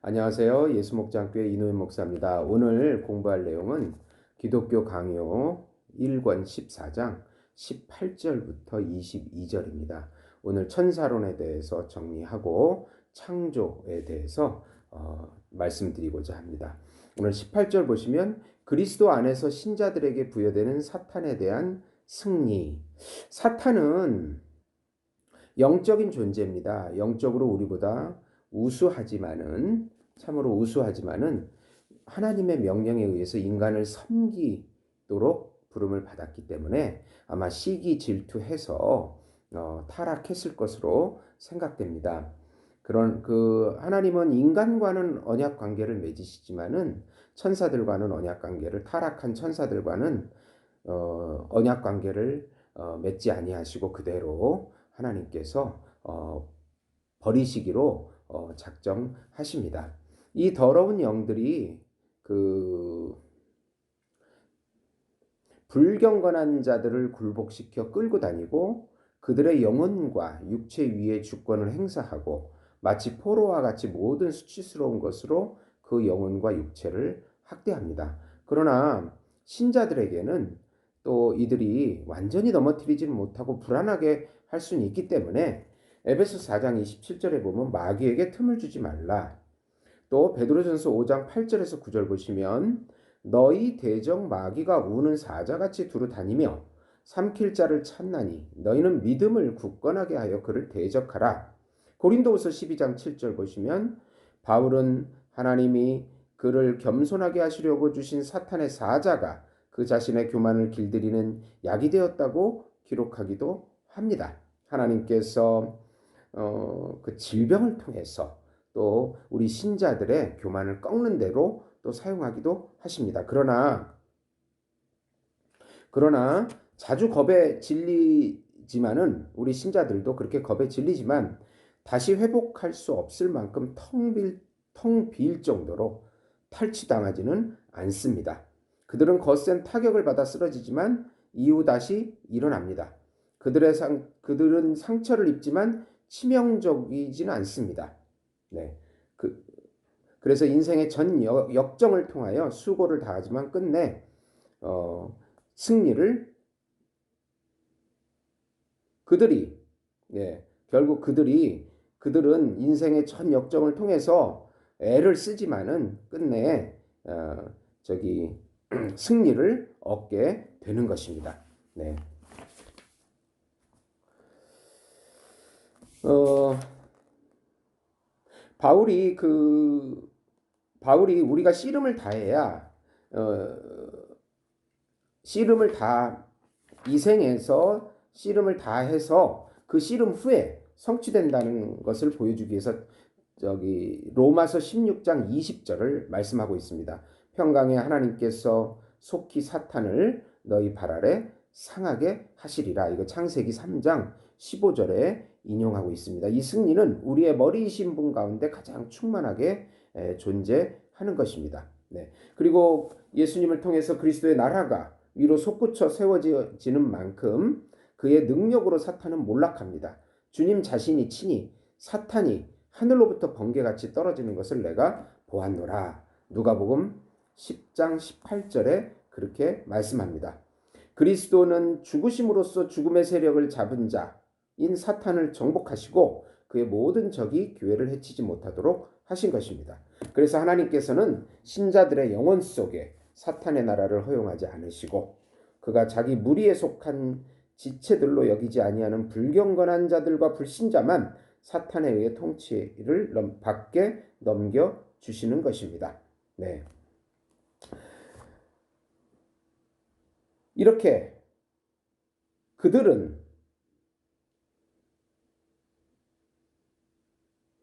안녕하세요. 예수목장교회 이노현 목사입니다. 오늘 공부할 내용은 기독교 강요 1권 14장 18절부터 22절입니다. 오늘 천사론에 대해서 정리하고 창조에 대해서 말씀드리고자 합니다. 오늘 18절 보시면 그리스도 안에서 신자들에게 부여되는 사탄에 대한 승리. 사탄은 영적인 존재입니다. 영적으로 우리보다 참으로 우수하지만은 하나님의 명령에 의해서 인간을 섬기도록 부름을 받았기 때문에 아마 시기 질투해서 타락했을 것으로 생각됩니다. 그런 하나님은 인간과는 언약 관계를 맺으시지만은 천사들과는 언약 관계를 타락한 천사들과는 언약 관계를 맺지 아니하시고 그대로 하나님께서 버리시기로 작정하십니다. 이 더러운 영들이 불경건한 자들을 굴복시켜 끌고 다니고 그들의 영혼과 육체 위에 주권을 행사하고 마치 포로와 같이 모든 수치스러운 것으로 그 영혼과 육체를 학대합니다. 그러나 신자들에게는 또 이들이 완전히 넘어뜨리지는 못하고 불안하게 할 수는 있기 때문에 에베소 4장 27절에 보면 마귀에게 틈을 주지 말라. 또 베드로전서 5장 8절에서 9절 보시면 너희 대적 마귀가 우는 사자같이 두루 다니며 삼킬 자를 찾나니 너희는 믿음을 굳건하게 하여 그를 대적하라. 고린도후서 12장 7절 보시면 바울은 하나님이 그를 겸손하게 하시려고 주신 사탄의 사자가 그 자신의 교만을 길들이는 약이 되었다고 기록하기도 합니다. 하나님께서 그 질병을 통해서 또 우리 신자들의 교만을 꺾는 대로 또 사용하기도 하십니다. 그러나 자주 겁에 질리지만은 우리 신자들도 그렇게 겁에 질리지만 다시 회복할 수 없을 만큼 텅 빌 정도로 탈취당하지는 않습니다. 그들은 거센 타격을 받아 쓰러지지만 이후 다시 일어납니다. 그들은 상처를 입지만 치명적이지는 않습니다. 네. 그래서 인생의 전 역정을 통하여 수고를 다하지만 끝내 승리를 결국 그들은 인생의 전 역정을 통해서 애를 쓰지만은 끝내 승리를 얻게 되는 것입니다. 네. 바울이 우리가 씨름을 다해야 이 생에서 씨름을 다해서 그 씨름 후에 성취된다는 것을 보여주기 위해서 로마서 16장 20절을 말씀하고 있습니다. 평강에 하나님께서 속히 사탄을 너희 발 아래 상하게 하시리라. 이거 창세기 3장 15절에 인용하고 있습니다. 이 승리는 우리의 머리이신 분 가운데 가장 충만하게 존재하는 것입니다. 네. 그리고 예수님을 통해서 그리스도의 나라가 위로 솟구쳐 세워지는 만큼 그의 능력으로 사탄은 몰락합니다. 주님 자신이 친히 사탄이 하늘로부터 번개같이 떨어지는 것을 내가 보았노라. 누가복음 10장 18절에 그렇게 말씀합니다. 그리스도는 죽으심으로써 죽음의 세력을 잡은 자인 사탄을 정복하시고 그의 모든 적이 교회를 해치지 못하도록 하신 것입니다. 그래서 하나님께서는 신자들의 영혼 속에 사탄의 나라를 허용하지 않으시고 그가 자기 무리에 속한 지체들로 여기지 아니하는 불경건한 자들과 불신자만 사탄에 의해 통치를 받게 넘겨주시는 것입니다. 네. 이렇게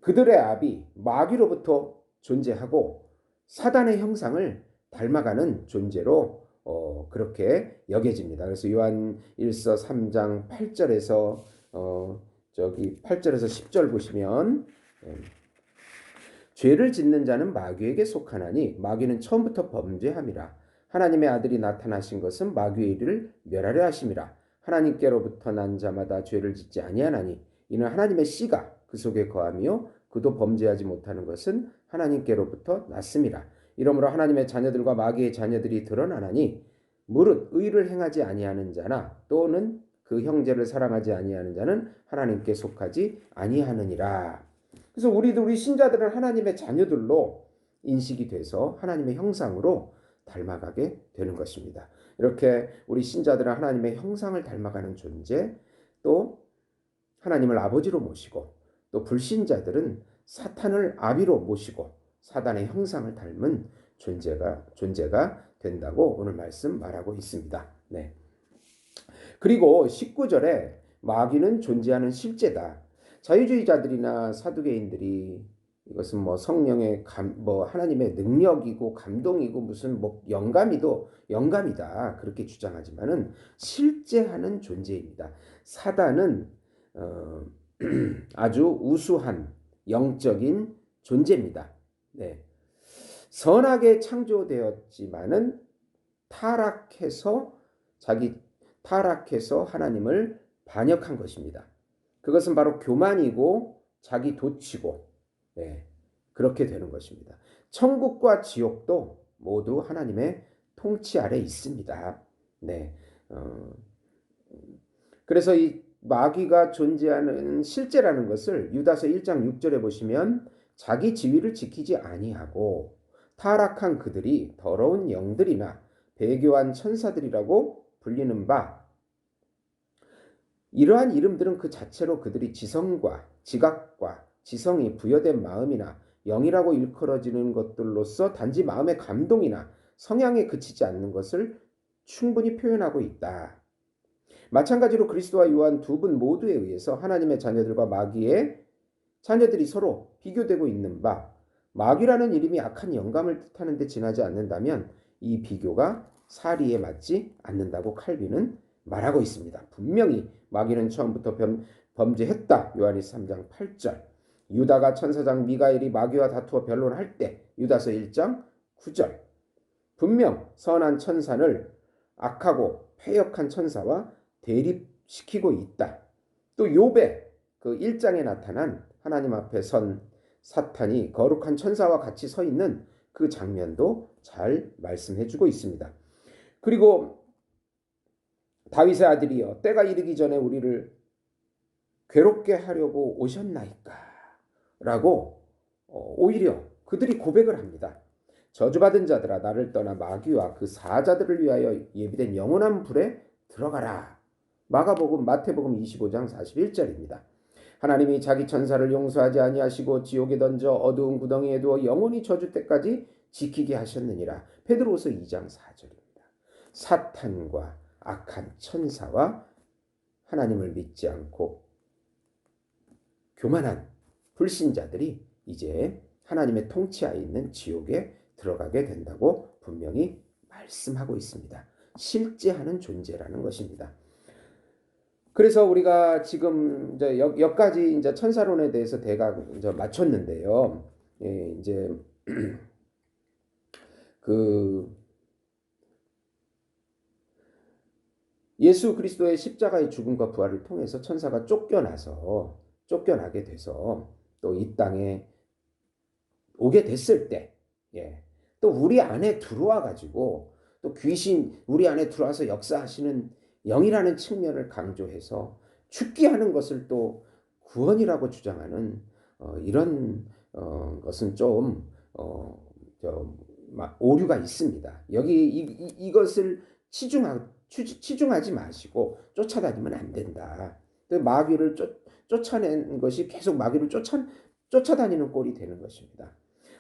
그들의 압이 마귀로부터 존재하고 사단의 형상을 닮아가는 존재로 그렇게 여겨집니다. 그래서 요한 1서 3장 8절에서 8절에서 10절 보시면 죄를 짓는 자는 마귀에게 속하나니 마귀는 처음부터 범죄함이라. 하나님의 아들이 나타나신 것은 마귀의 일을 멸하려 하심이라. 하나님께로부터 난 자마다 죄를 짓지 아니하나니 이는 하나님의 씨가 그 속에 거하며 그도 범죄하지 못하는 것은 하나님께로부터 났음이라. 이러므로 하나님의 자녀들과 마귀의 자녀들이 드러나나니 무릇 의를 행하지 아니하는 자나 또는 그 형제를 사랑하지 아니하는 자는 하나님께 속하지 아니하느니라. 그래서 우리 신자들은 하나님의 자녀들로 인식이 돼서 하나님의 형상으로 닮아가게 되는 것입니다. 이렇게 우리 신자들은 하나님의 형상을 닮아가는 존재, 또 하나님을 아버지로 모시고, 또 불신자들은 사탄을 아비로 모시고 사단의 형상을 닮은 존재가 된다고 오늘 말씀 말하고 있습니다. 네. 그리고 19절에 마귀는 존재하는 실제다. 자유주의자들이나 사두개인들이 이것은 뭐 성령의 뭐 하나님의 능력이고 감동이고 무슨 뭐 영감이다 그렇게 주장하지만은 실제하는 존재입니다. 사단은 아주 우수한 영적인 존재입니다. 네. 선하게 창조되었지만은 타락해서 하나님을 반역한 것입니다. 그것은 바로 교만이고 자기 도치고, 네, 그렇게 되는 것입니다. 천국과 지옥도 모두 하나님의 통치 아래 있습니다. 네. 그래서 이 마귀가 존재하는 실제라는 것을 유다서 1장 6절에 보시면 자기 지위를 지키지 아니하고 타락한 그들이 더러운 영들이나 배교한 천사들이라고 불리는 바, 이러한 이름들은 그 자체로 그들이 지성과 지각과 지성이 부여된 마음이나 영이라고 일컬어지는 것들로서 단지 마음의 감동이나 성향에 그치지 않는 것을 충분히 표현하고 있다. 마찬가지로 그리스도와 요한 두 분 모두에 의해서 하나님의 자녀들과 마귀의 자녀들이 서로 비교되고 있는 바, 마귀라는 이름이 악한 영감을 뜻하는 데 지나지 않는다면 이 비교가 사리에 맞지 않는다고 칼빈은 말하고 있습니다. 분명히 마귀는 처음부터 범죄했다. 요한일서 3장 8절. 유다가 천사장 미가엘이 마귀와 다투어 변론할 때 유다서 1장 9절. 분명 선한 천사를 악하고 패역한 천사와 대립시키고 있다. 또 욥의 그 1장에 나타난 하나님 앞에 선 사탄이 거룩한 천사와 같이 서 있는 그 장면도 잘 말씀해주고 있습니다. 그리고 다윗의 아들이여 때가 이르기 전에 우리를 괴롭게 하려고 오셨나이까? 라고 오히려 그들이 고백을 합니다. 저주받은 자들아 나를 떠나 마귀와 그 사자들을 위하여 예비된 영원한 불에 들어가라. 마태복음 25장 41절입니다. 하나님이 자기 천사를 용서하지 아니하시고 지옥에 던져 어두운 구덩이에 두어 영원히 저주 때까지 지키게 하셨느니라. 베드로후서 2장 4절입니다. 사탄과 악한 천사와 하나님을 믿지 않고 교만한 불신자들이 이제 하나님의 통치하에 있는 지옥에 들어가게 된다고 분명히 말씀하고 있습니다. 실제하는 존재라는 것입니다. 그래서 우리가 지금 이제 여기까지 이제 천사론에 대해서 대강 이제 마쳤는데요. 예, 이제 그 예수 그리스도의 십자가의 죽음과 부활을 통해서 천사가 쫓겨나게 돼서 또 이 땅에 오게 됐을 때, 예, 또 우리 안에 들어와 가지고 또 귀신 우리 안에 들어와서 역사하시는 영이라는 측면을 강조해서 죽게 하는 것을 또 구원이라고 주장하는 이런 것은 좀 오류가 있습니다. 여기 이것을 치중하지 마시고 쫓아다니면 안 된다. 마귀를 쫓아낸 것이 계속 마귀를 쫓아다니는 꼴이 되는 것입니다.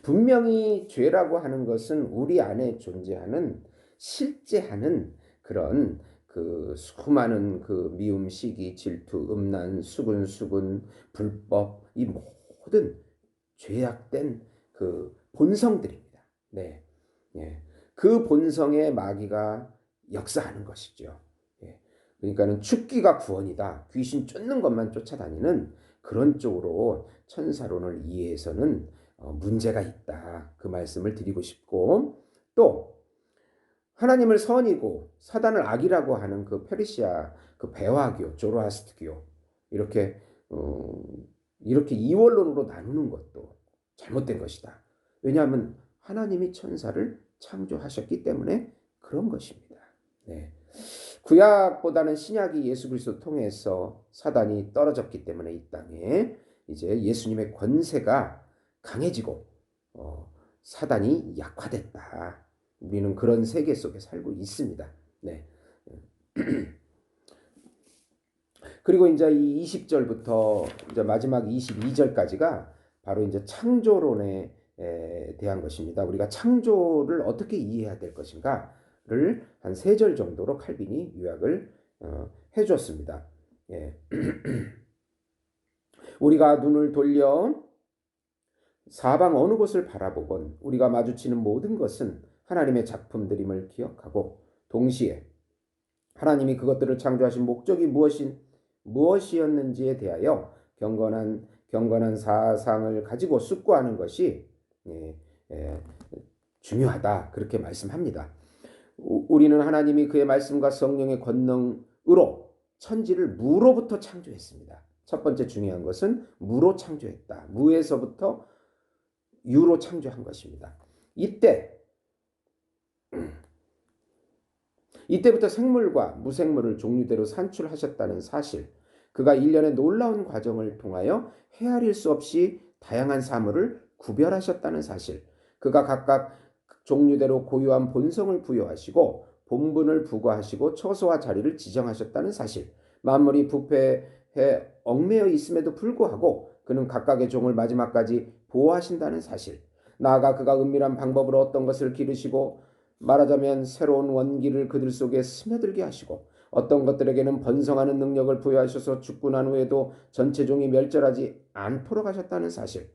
분명히 죄라고 하는 것은 우리 안에 존재하는 실제하는 그런 그 수많은 그 미움, 시기, 질투, 음란, 수군, 불법, 이 모든 죄악된 그 본성들입니다. 네, 예, 그 본성의 마귀가 역사하는 것이죠. 예, 그러니까는 죽기가 구원이다. 귀신 쫓는 것만 쫓아다니는 그런 쪽으로 천사론을 이해해서는 문제가 있다. 그 말씀을 드리고 싶고, 또 하나님을 선이고 사단을 악이라고 하는 그 페르시아 그 배화교, 조로아스트교 이렇게 이렇게 이원론으로 나누는 것도 잘못된 것이다. 왜냐하면 하나님이 천사를 창조하셨기 때문에 그런 것입니다. 네. 구약보다는 신약이 예수 그리스도 통해서 사단이 떨어졌기 때문에 이 땅에 이제 예수님의 권세가 강해지고 사단이 약화됐다. 우리는 그런 세계 속에 살고 있습니다. 네. 그리고 이제 이 20절부터 이제 마지막 22절까지가 바로 이제 창조론에 대한 것입니다. 우리가 창조를 어떻게 이해해야 될 것인가를 한 3절 정도로 칼빈이 요약을 해줬습니다. 예. 우리가 눈을 돌려 사방 어느 곳을 바라보건 우리가 마주치는 모든 것은 하나님의 작품들임을 기억하고 동시에 하나님이 그것들을 창조하신 목적이 무엇이었는지에 대하여 경건한 사상을 가지고 숙고하는 것이 중요하다. 그렇게 말씀합니다. 우리는 하나님이 그의 말씀과 성령의 권능으로 천지를 무로부터 창조했습니다. 첫 번째 중요한 것은 무로 창조했다. 무에서부터 유로 창조한 것입니다. 이때부터 생물과 무생물을 종류대로 산출하셨다는 사실, 그가 일련의 놀라운 과정을 통하여 헤아릴 수 없이 다양한 사물을 구별하셨다는 사실, 그가 각각 종류대로 고유한 본성을 부여하시고 본분을 부과하시고 처소와 자리를 지정하셨다는 사실, 만물이 부패해 얽매여 있음에도 불구하고 그는 각각의 종을 마지막까지 보호하신다는 사실, 나아가 그가 은밀한 방법으로 어떤 것을 기르시고 말하자면 새로운 원기를 그들 속에 스며들게 하시고 어떤 것들에게는 번성하는 능력을 부여하셔서 죽고 난 후에도 전체 종이 멸절하지 않도록 하셨다는 사실,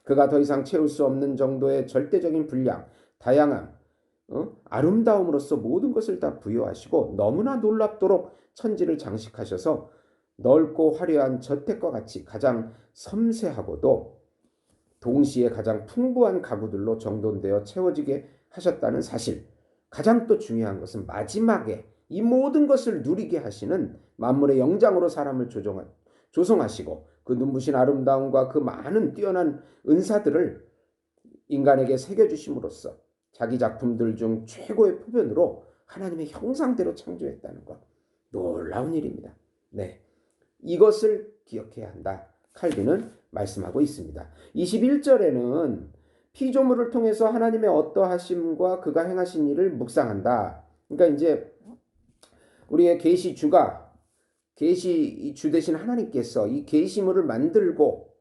그가 더 이상 채울 수 없는 정도의 절대적인 분량, 다양함, 아름다움으로써 모든 것을 다 부여하시고 너무나 놀랍도록 천지를 장식하셔서 넓고 화려한 저택과 같이 가장 섬세하고도 동시에 가장 풍부한 가구들로 정돈되어 채워지게 하셨다는 사실, 가장 또 중요한 것은 마지막에 이 모든 것을 누리게 하시는 만물의 영장으로 사람을 조성하시고 그 눈부신 아름다움과 그 많은 뛰어난 은사들을 인간에게 새겨주심으로써 자기 작품들 중 최고의 표변으로 하나님의 형상대로 창조했다는 것, 놀라운 일입니다. 네, 이것을 기억해야 한다. 칼빈은 말씀하고 있습니다. 21절에는 피조물을 통해서 하나님의 어떠하심과 그가 행하신 일을 묵상한다. 그러니까 이제 우리의 계시주가 계시주 되신 하나님께서 이 계시물을 만들고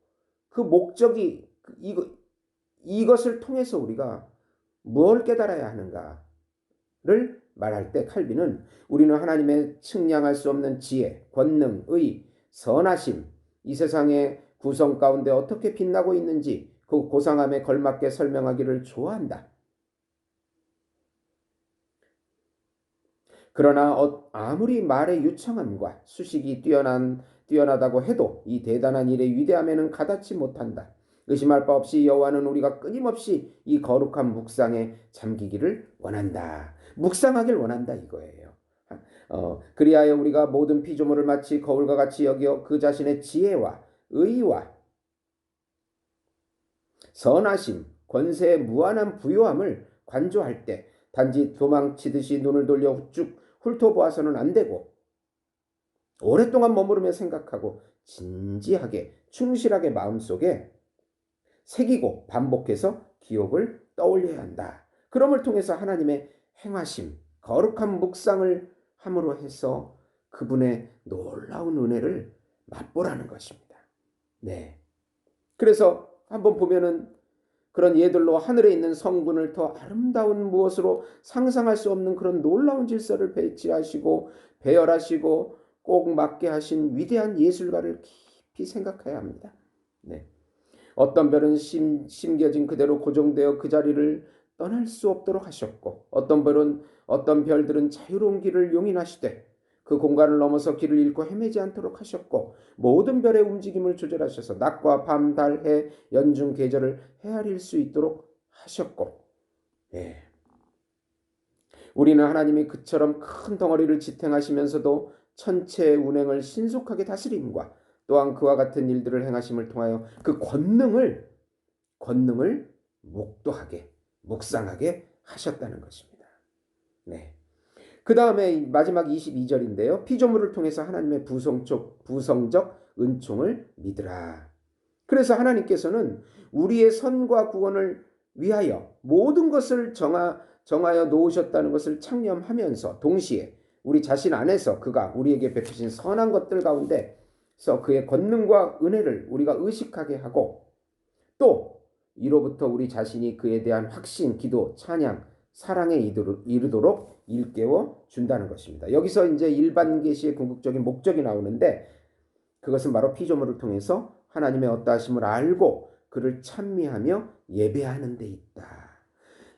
그 목적이 이것을 통해서 우리가 뭘 깨달아야 하는가를 말할 때 칼빈은 우리는 하나님의 측량할 수 없는 지혜, 권능, 의, 선하심, 이 세상의 구성 가운데 어떻게 빛나고 있는지 그 고상함에 걸맞게 설명하기를 좋아한다. 그러나 아무리 말의 유창함과 수식이 뛰어나다고 해도 이 대단한 일의 위대함에는 가닿지 못한다. 의심할 바 없이 여호와는 우리가 끊임없이 이 거룩한 묵상에 잠기기를 원한다. 묵상하길 원한다 이거예요. 그리하여 우리가 모든 피조물을 마치 거울과 같이 여겨 그 자신의 지혜와 의와 선하심, 권세의 무한한 부요함을 관조할 때 단지 도망치듯이 눈을 돌려 쭉 훑어보아서는 안 되고 오랫동안 머무르며 생각하고 진지하게 충실하게 마음속에 새기고 반복해서 기억을 떠올려야 한다. 그럼을 통해서 하나님의 행하심, 거룩한 묵상을 함으로 해서 그분의 놀라운 은혜를 맛보라는 것입니다. 네. 그래서 한번 보면은 그런 예들로 하늘에 있는 성군을 더 아름다운 무엇으로 상상할 수 없는 그런 놀라운 질서를 배치하시고 배열하시고 꼭 맞게 하신 위대한 예술가를 깊이 생각해야 합니다. 네. 어떤 별은 심겨진 그대로 고정되어 그 자리를 떠날 수 없도록 하셨고 어떤 별들은 자유로운 길을 용인하시되 그 공간을 넘어서 길을 잃고 헤매지 않도록 하셨고 모든 별의 움직임을 조절하셔서 낮과 밤, 달, 해, 연중, 계절을 헤아릴 수 있도록 하셨고 우리는 하나님이 그처럼 큰 덩어리를 지탱하시면서도 천체의 운행을 신속하게 다스림과 또한 그와 같은 일들을 행하심을 통하여 그 권능을 목도하게 묵상하게 하셨다는 것입니다. 네. 그 다음에 마지막 22절인데요. 피조물을 통해서 하나님의 부성적 은총을 믿으라. 그래서 하나님께서는 우리의 선과 구원을 위하여 모든 것을 정하여 놓으셨다는 것을 창념하면서 동시에 우리 자신 안에서 그가 우리에게 베푸신 선한 것들 가운데서 그의 권능과 은혜를 우리가 의식하게 하고 또 이로부터 우리 자신이 그에 대한 확신, 기도, 찬양, 사랑에 이르도록 일깨워 준다는 것입니다. 여기서 이제 일반 계시의 궁극적인 목적이 나오는데 그것은 바로 피조물을 통해서 하나님의 어떠하심을 알고 그를 찬미하며 예배하는 데 있다.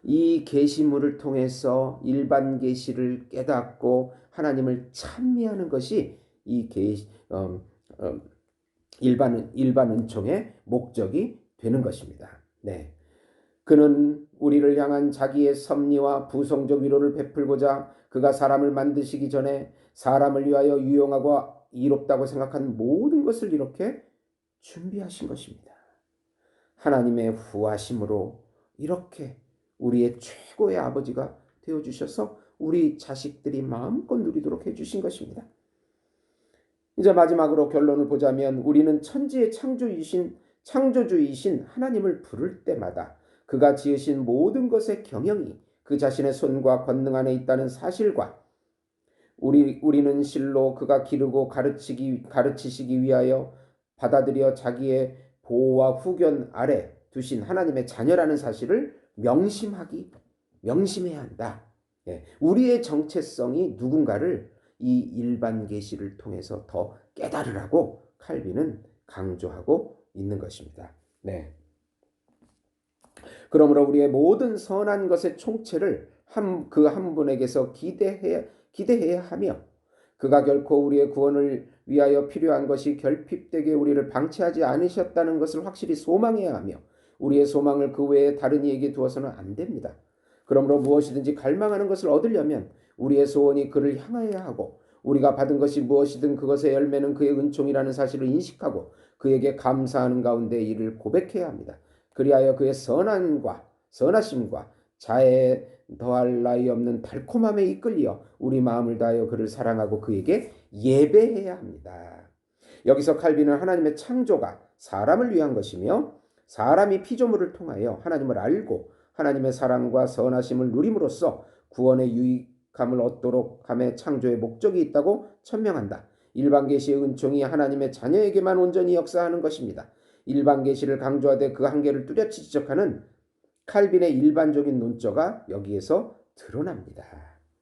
이 계시물을 통해서 일반 계시를 깨닫고 하나님을 찬미하는 것이 이 일반 은총의 목적이 되는 것입니다. 네. 그는 우리를 향한 자기의 섭리와 부성적 위로를 베풀고자 그가 사람을 만드시기 전에 사람을 위하여 유용하고 이롭다고 생각한 모든 것을 이렇게 준비하신 것입니다. 하나님의 후하심으로 이렇게 우리의 최고의 아버지가 되어주셔서 우리 자식들이 마음껏 누리도록 해주신 것입니다. 이제 마지막으로 결론을 보자면 우리는 천지의 창조주이신 하나님을 부를 때마다 그가 지으신 모든 것의 경영이 그 자신의 손과 권능 안에 있다는 사실과 우리는 실로 그가 기르고 가르치시기 위하여 받아들여 자기의 보호와 후견 아래 두신 하나님의 자녀라는 사실을 명심해야 한다. 예, 우리의 정체성이 누군가를 이 일반 계시를 통해서 더 깨달으라고 칼빈은 강조하고 있는 것입니다. 네. 그러므로 우리의 모든 선한 것의 총체를 그 한 분에게서 기대해야 하며 그가 결코 우리의 구원을 위하여 필요한 것이 결핍되게 우리를 방치하지 않으셨다는 것을 확실히 소망해야 하며 우리의 소망을 그 외에 다른 이에게 두어서는 안 됩니다. 그러므로 무엇이든지 갈망하는 것을 얻으려면 우리의 소원이 그를 향하여야 하고 우리가 받은 것이 무엇이든 그것의 열매는 그의 은총이라는 사실을 인식하고 그에게 감사하는 가운데 이를 고백해야 합니다. 그리하여 그의 선하심과 자애에 더할 나위 없는 달콤함에 이끌려 우리 마음을 다하여 그를 사랑하고 그에게 예배해야 합니다. 여기서 칼빈은 하나님의 창조가 사람을 위한 것이며 사람이 피조물을 통하여 하나님을 알고 하나님의 사랑과 선하심을 누림으로써 구원의 유익함을 얻도록 함의 창조의 목적이 있다고 천명한다. 일반 계시의 은총이 하나님의 자녀에게만 온전히 역사하는 것입니다. 일반 계시를 강조하되 그 한계를 뚜렷이 지적하는 칼빈의 일반적인 논조가 여기에서 드러납니다.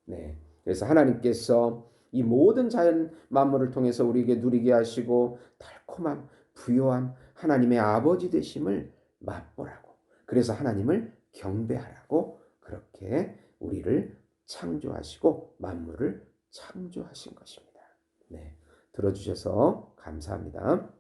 네. 그래서 하나님께서 이 모든 자연 만물을 통해서 우리에게 누리게 하시고 달콤함, 부요함, 하나님의 아버지 되심을 맛보라고. 그래서 하나님을 경배하라고 그렇게 우리를 창조하시고 만물을 창조하신 것입니다. 네. 들어주셔서 감사합니다.